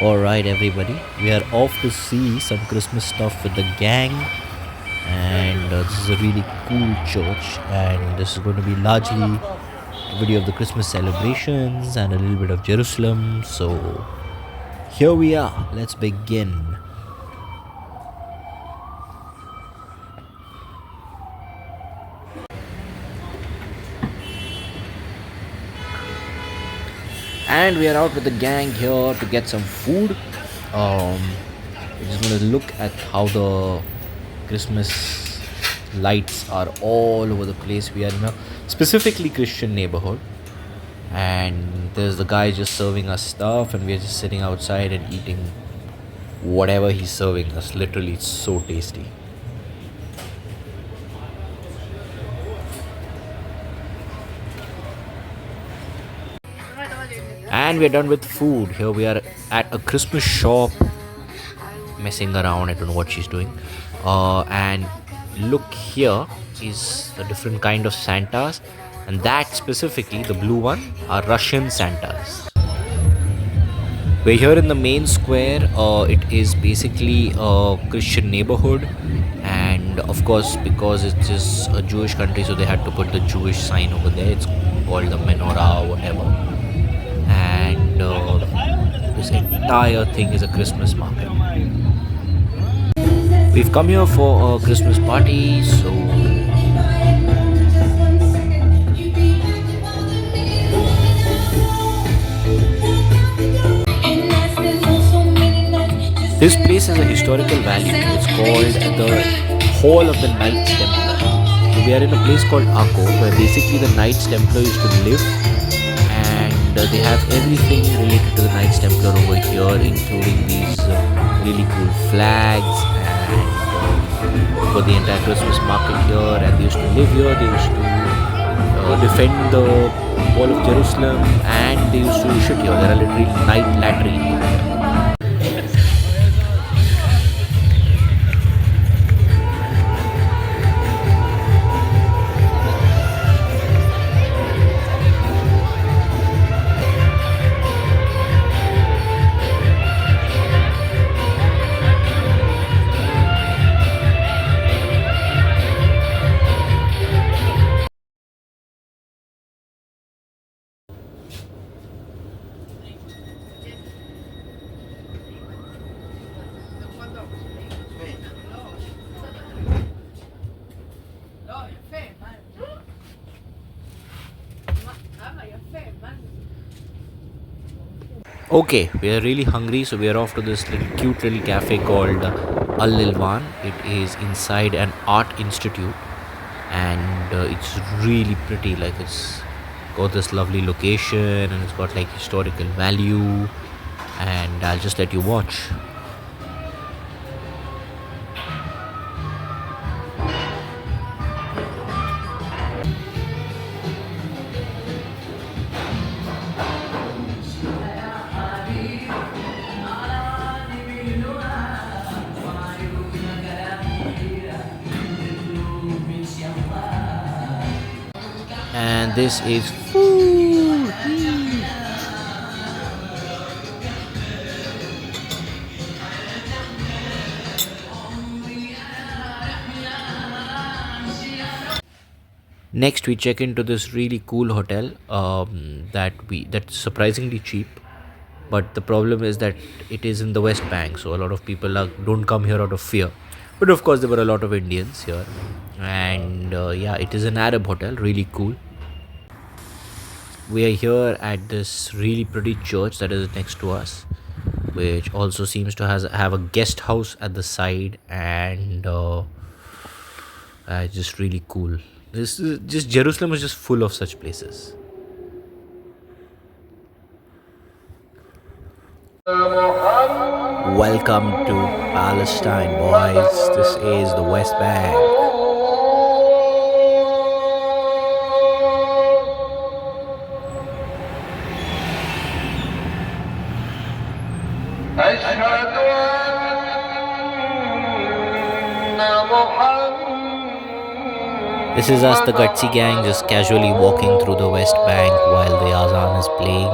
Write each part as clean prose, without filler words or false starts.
Alright, everybody, we are off to see some Christmas stuff with the gang, and this is a really cool church, and this is going to be largely a video of the Christmas celebrations and a little bit of Jerusalem. So, here we are, let's begin. And we are out with the gang here to get some food. We're just going to look at how the Christmas lights are all over the place. We are in a specifically Christian neighborhood, and there's the guy just serving us stuff, and we're just sitting outside and eating whatever he's serving us. Literally, it's so tasty. And we're done with food. Here we are at a Christmas shop, messing around. I don't know what she's doing. And look, here is a different kind of Santas, and that specifically, the blue one, are Russian Santas. We're here in the main square. It is basically a Christian neighborhood, and of course, because it is a Jewish country, so they had to put the Jewish sign over there. It's called the menorah or whatever. And this entire thing is a Christmas market. We've come here for a Christmas party, so this place has a historical value. It's called the Hall of the Knights Templar. So we are in a place called Akko, where basically the Knights Templar used to live, and they have everything related to the Knights Templar over here, including these really cool flags, and for the entire Christmas market here. And they used to live here. They used to defend the wall of Jerusalem, and they used to shoot here. There are literally night latrines. Okay, we are really hungry, so we are off to this cute little cafe called Al Ilwan. It is inside an art institute, and it's really pretty. Like, it's got this lovely location, and it's got like historical value. And I'll just let you watch. And this is food. Next, we check into this really cool hotel that's surprisingly cheap. But the problem is that it is in the West Bank, so a lot of people don't come here out of fear. But of course, there were a lot of Indians here, and yeah, it is an Arab hotel, really cool. We are here at this really pretty church that is next to us, which also seems to have a guest house at the side, and just really cool. This is just Jerusalem is just full of such places. Welcome to Palestine, boys. This is the West Bank. This is us, the Gutsy gang, just casually walking through the West Bank while the Azan is playing.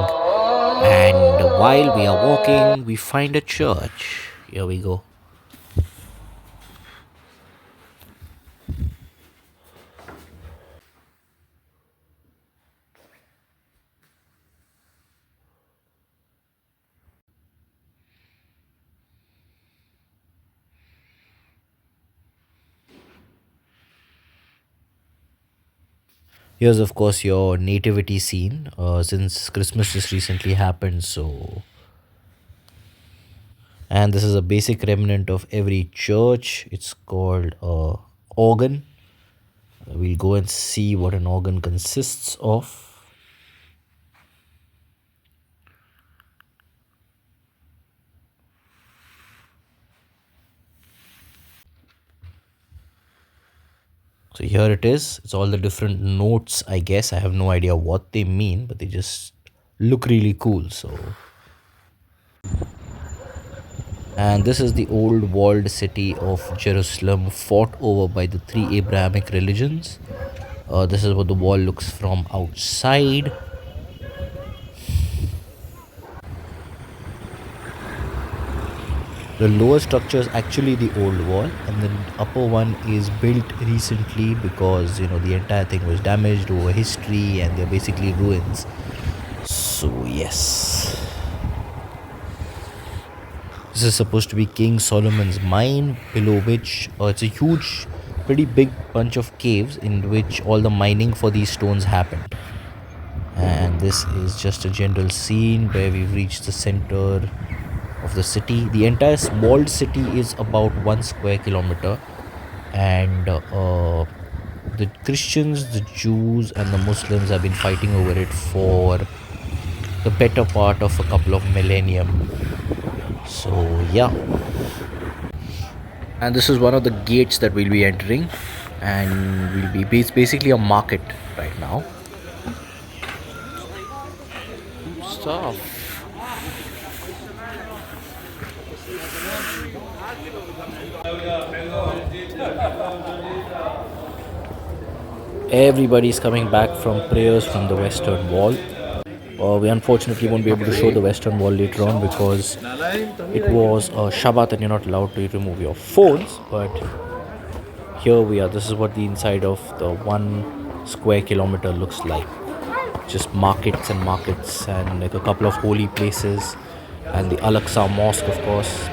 And while we are walking, we find a church. Here we go. Here's, of course, your nativity scene, since Christmas just recently happened. So, and this is a basic remnant of every church. It's called organ. We'll go and see what an organ consists of. So here it is. It's all the different notes, I guess. I have no idea what they mean, but they just look really cool. So, and this is the old walled city of Jerusalem, fought over by the three Abrahamic religions. This is what the wall looks from outside. The lower structure is actually the old wall, and the upper one is built recently because the entire thing was damaged over history, and they're basically ruins. So yes, this is supposed to be King Solomon's mine, below which it's a huge, pretty big bunch of caves in which all the mining for these stones happened. And this is just a general scene where we've reached the center of the city. The entire walled city is about 1 square kilometer, and the Christians, the Jews, and the Muslims have been fighting over it for the better part of a couple of millennium. So yeah, and this is one of the gates that we'll be entering, and it's basically a market right now. Stuff. Everybody's coming back from prayers from the Western Wall. We unfortunately won't be able to show the Western Wall later on because it was a Shabbat and you're not allowed to remove your phones. But here we are. This is what the inside of the 1 square kilometer looks like. Just markets and markets and like a couple of holy places, and the Al-Aqsa Mosque, of course.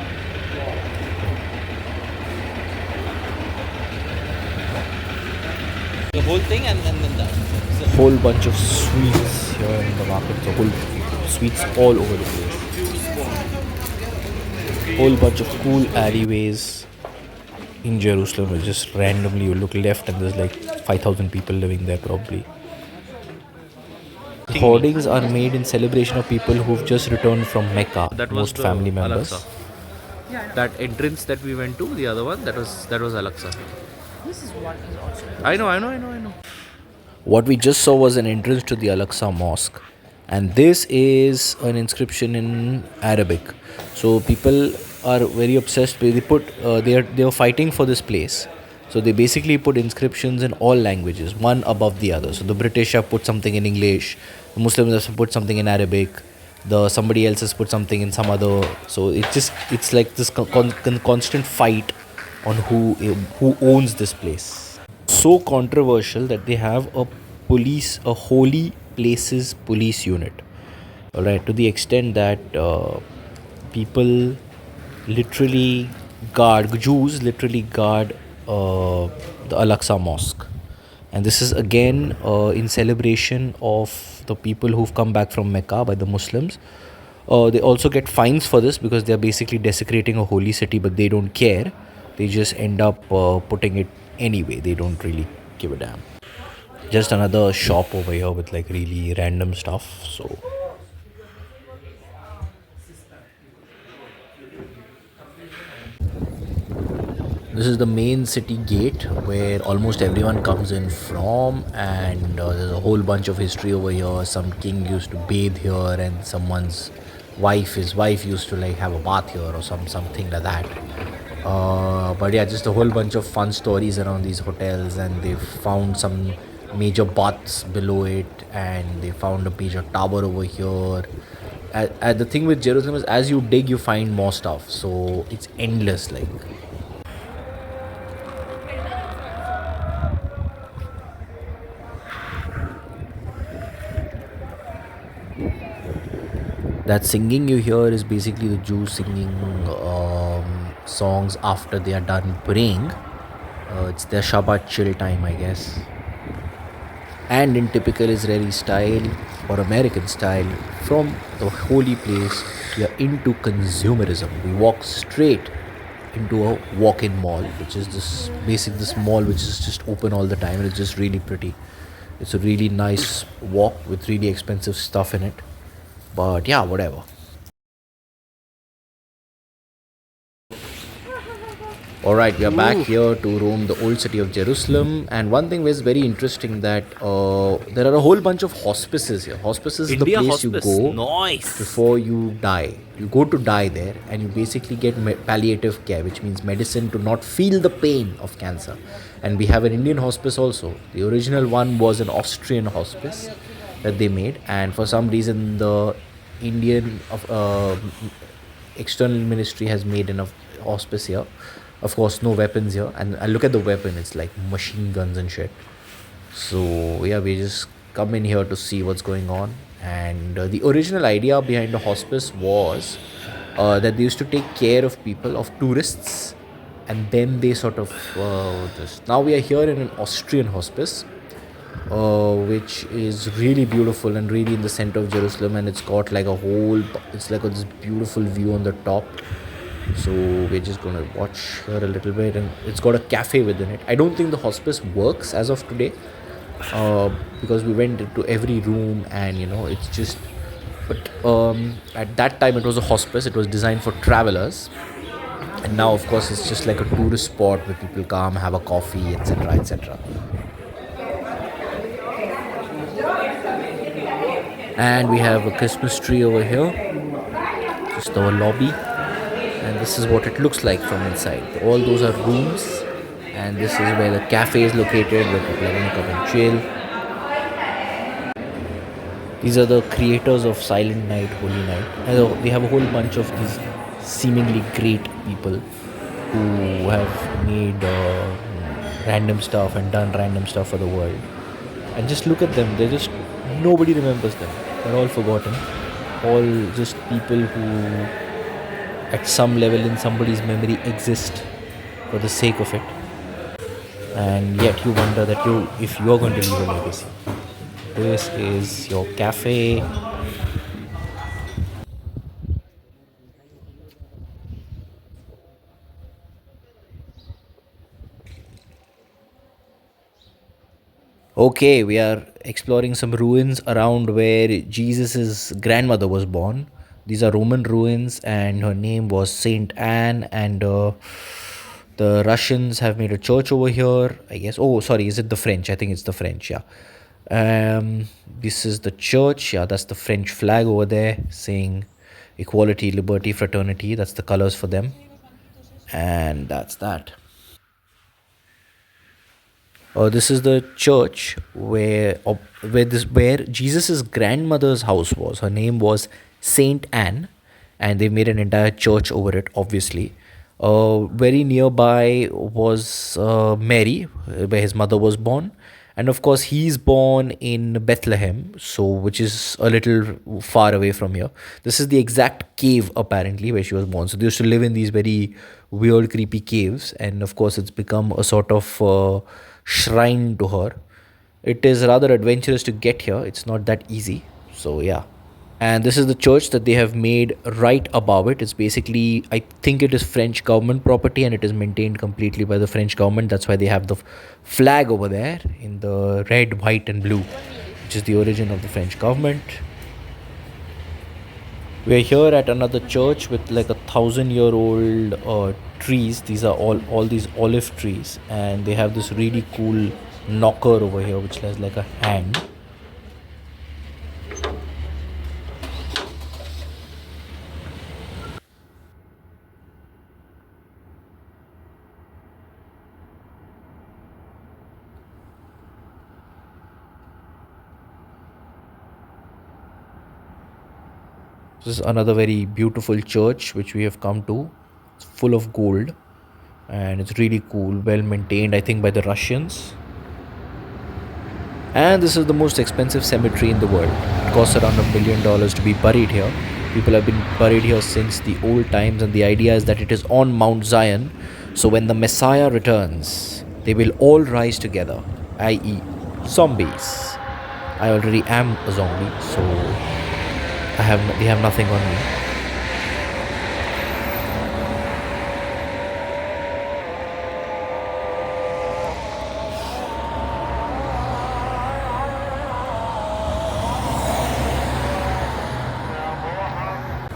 The whole thing, and then that. So whole bunch of sweets here in the market. The whole sweets all over the place. Whole bunch of cool alleyways in Jerusalem. Just randomly you look left and there's like 5,000 people living there probably. Hoardings are made in celebration of people who've just returned from Mecca. That was most family members. Al-Aqsa. That entrance that we went to, the other one, that was Al-Aqsa. This is what is also. I know. What we just saw was an entrance to the Al-Aqsa Mosque, and this is an inscription in Arabic. So people are very obsessed with. They are fighting for this place. So they basically put inscriptions in all languages, one above the other. So the British have put something in English, the Muslims have put something in Arabic, the somebody else has put something in some other. So it's like this constant fight on who owns this place. So controversial that they have a holy places police unit. All right, to the extent that people literally Jews literally guard the Al-Aqsa Mosque. And this is again in celebration of the people who've come back from Mecca by the Muslims. They also get fines for this because they're basically desecrating a holy city, but they don't care. They just end up putting it anyway. They don't really give a damn. Just another shop over here with like really random stuff. So this is the main city gate where almost everyone comes in from, and there's a whole bunch of history over here. Some king used to bathe here, and his wife used to like have a bath here or something like that. But yeah, just a whole bunch of fun stories around these hotels, and they've found some major baths below it, and they found a major tower over here, The thing with Jerusalem is, as you dig, you find more stuff. So it's endless. Like that singing you hear is basically the Jews singing songs after they are done praying. It's their Shabbat chill time, I guess. And in typical Israeli style or American style, from the holy place, we are into consumerism. We walk straight into a walk-in mall, which is this mall which is just open all the time, and it's just really pretty. It's a really nice walk with really expensive stuff in it. But yeah, whatever. All right, we are back here to roam the old city of Jerusalem, and one thing is very interesting that there are a whole bunch of hospices here. Hospices is the India place you Hospice. go Nice. before you die. You go to die there, and you basically get palliative care, which means medicine to not feel the pain of cancer. And we have an Indian hospice also. The original one was an Austrian hospice that they made, and for some reason the Indian of external ministry has made enough hospice here. Of course, no weapons here, and I look at the weapon; it's like machine guns and shit. So yeah, we just come in here to see what's going on. And the original idea behind the hospice was that they used to take care of people, of tourists, and then they sort of this. Now we are here in an Austrian hospice, which is really beautiful and really in the center of Jerusalem, and it's got like a whole. It's like this beautiful view on the top. So we're just gonna watch here a little bit, and it's got a cafe within it. I don't think the hospice works as of today, because we went into every room, and it's just. But at that time, it was a hospice. It was designed for travelers, and now, of course, it's just like a tourist spot where people come, have a coffee, etc., etc. And we have a Christmas tree over here, just our lobby, and this is what it looks like from inside. All those are rooms, and this is where the cafe is located, where people are going to come and chill. These are the creators of Silent Night, Holy Night. And we have a whole bunch of these seemingly great people who have made random stuff and done random stuff for the world. And just look at them. They're just, nobody remembers them. They're all forgotten. All just people who, at some level in somebody's memory, exist for the sake of it. And yet you wonder that if you're going to leave a legacy. This is your cafe. Okay, we are exploring some ruins around where Jesus' grandmother was born. These are Roman ruins, and her name was Saint Anne. And the Russians have made a church over here, I guess. Oh, sorry, is it the French? I think it's the French, yeah. This is the church. Yeah, that's the French flag over there saying equality, liberty, fraternity. That's the colors for them. And that's that. This is the church where Jesus's grandmother's house was. Her name was Saint Anne, and they made an entire church over it. Obviously, very nearby was Mary, where his mother was born, and of course he's born in Bethlehem, so which is a little far away from here. This is the exact cave apparently where she was born. So they used to live in these very weird, creepy caves, and of course it's become a sort of shrine to her. It is rather adventurous to get here. It's not that easy. So yeah. And this is the church that they have made right above it. It's basically, I think it is French government property, and it is maintained completely by the French government. That's why they have the flag over there in the red, white, and blue, which is the origin of the French government. We're here at another church with like 1,000-year-old trees. These are all these olive trees, and they have this really cool knocker over here, which has like a hand. This is another very beautiful church which we have come to. It's full of gold and it's really cool, well maintained, I think, by the Russians. And this is the most expensive cemetery in the world. It costs around $1 million to be buried here. People have been buried here since the old times, and the idea is that it is on Mount Zion. So when the Messiah returns, they will all rise together, i.e., zombies. I already am a zombie, so they have nothing on me.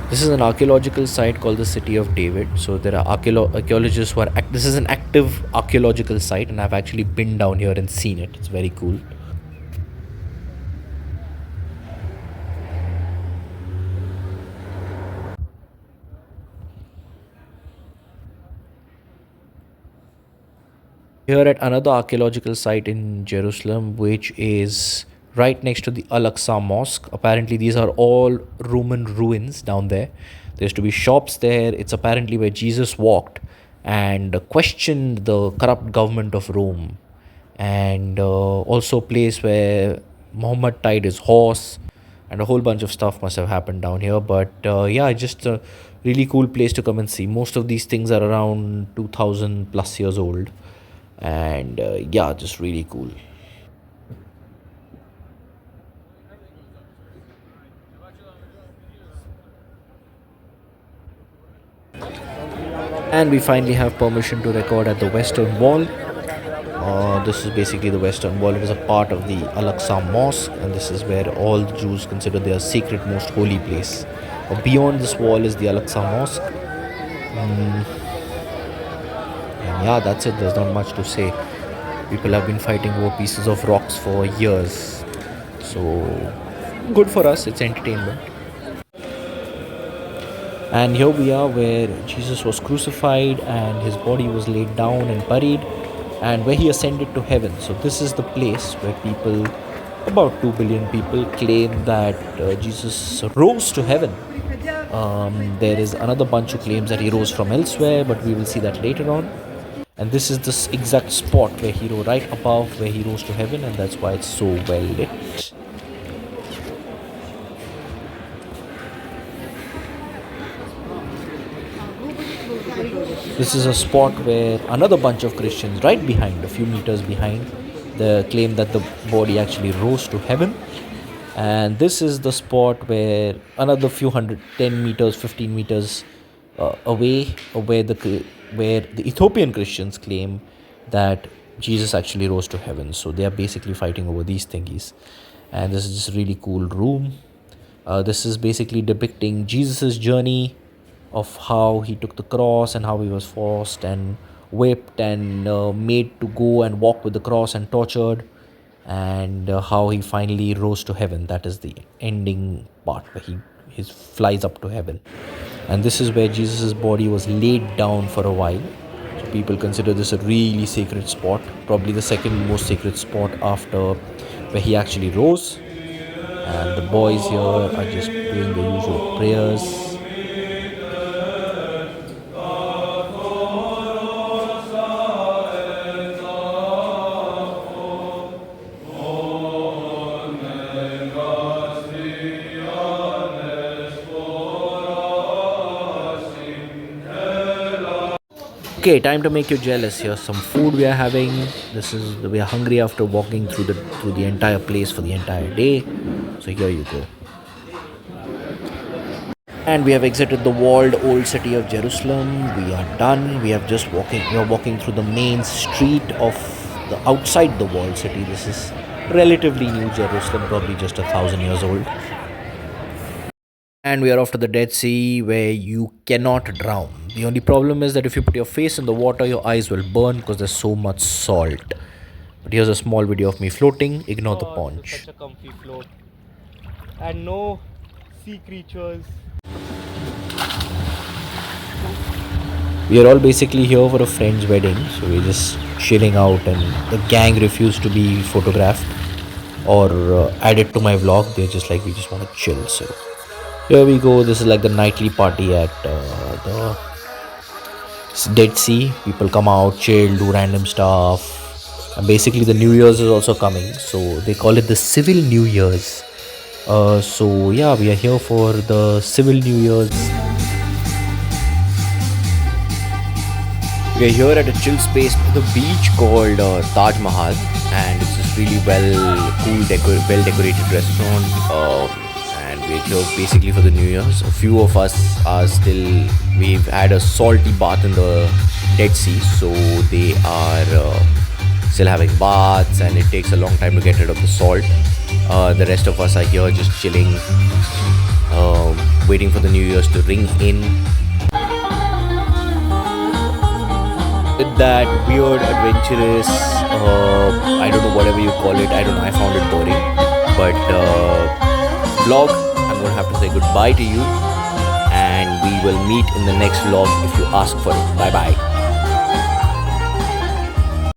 This is an archaeological site called the City of David. So there are archaeologists who are. This is an active archaeological site, and I've actually been down here and seen it. It's very cool. Here at another archaeological site in Jerusalem, which is right next to the Al Aqsa Mosque. Apparently, these are all Roman ruins down there. There used to be shops there. It's apparently where Jesus walked and questioned the corrupt government of Rome, and also a place where Muhammad tied his horse, and a whole bunch of stuff must have happened down here. But yeah, just a really cool place to come and see. Most of these things are around 2000 plus years old, and yeah, just really cool. And we finally have permission to record at the Western Wall. This is basically the Western Wall. It is a part of the Al Aqsa Mosque, and this is where all Jews consider their sacred, most holy place. Beyond this wall is the Al Aqsa Mosque, and yeah, that's it. There's not much to say. People have been fighting over pieces of rocks for years, so good for us. It's entertainment. And here we are where Jesus was crucified and his body was laid down and buried, and where he ascended to heaven. So, this is the place where people, about 2 billion people, claim that Jesus rose to heaven. There is another bunch who claims that he rose from elsewhere, but we will see that later on. And this is the exact spot where he rose, right above where he rose to heaven, and that's why it's so well lit. This is a spot where another bunch of Christians, right behind, a few meters behind, they claim that the body actually rose to heaven. And this is the spot where another few hundred, 10 meters, 15 meters away, where the Ethiopian Christians claim that Jesus actually rose to heaven. So they are basically fighting over these thingies. And this is just a really cool room. This is basically depicting Jesus' journey of how he took the cross and how he was forced and whipped and made to go and walk with the cross and tortured, and how he finally rose to heaven. That is the ending part where he flies up to heaven. And this is where Jesus' body was laid down for a while. So people consider this a really sacred spot, probably the second most sacred spot after where he actually rose. And the boys here are just doing the usual prayers. Okay, time to make you jealous. Here's some food we are having. We are hungry after walking through the entire place for the entire day. So here you go. And we have exited the walled old city of Jerusalem. We are done. We are walking through the main street of the outside the walled city. This is relatively new Jerusalem, probably just 1,000 years old. And we are off to the Dead Sea where you cannot drown. The only problem is that if you put your face in the water, your eyes will burn because there's so much salt. But here's a small video of me floating. Ignore the paunch. Such a comfy float. And no sea creatures. We are all basically here for a friend's wedding, so we're just chilling out, and the gang refused to be photographed or added to my vlog. They're just like, we just want to chill. So Here we go. This is like the nightly party at the Dead Sea. People come out, chill, do random stuff. And basically, the New Year's is also coming, so they call it the Civil New Year's. So yeah, we are here for the Civil New Year's. We are here at a chill space by the beach called Taj Mahal, and it's this really well decorated restaurant. And we're here basically for the New Year's. A few of us are still. We've had a salty bath in the Dead Sea, so they are still having baths, and it takes a long time to get rid of the salt. The rest of us are here just chilling, waiting for the New Year's to ring in. With that weird, adventurous, I don't know, whatever you call it, I don't know, I found it boring. But vlog, I'm going to have to say goodbye to you, and we will meet in the next vlog if you ask for it. Bye bye.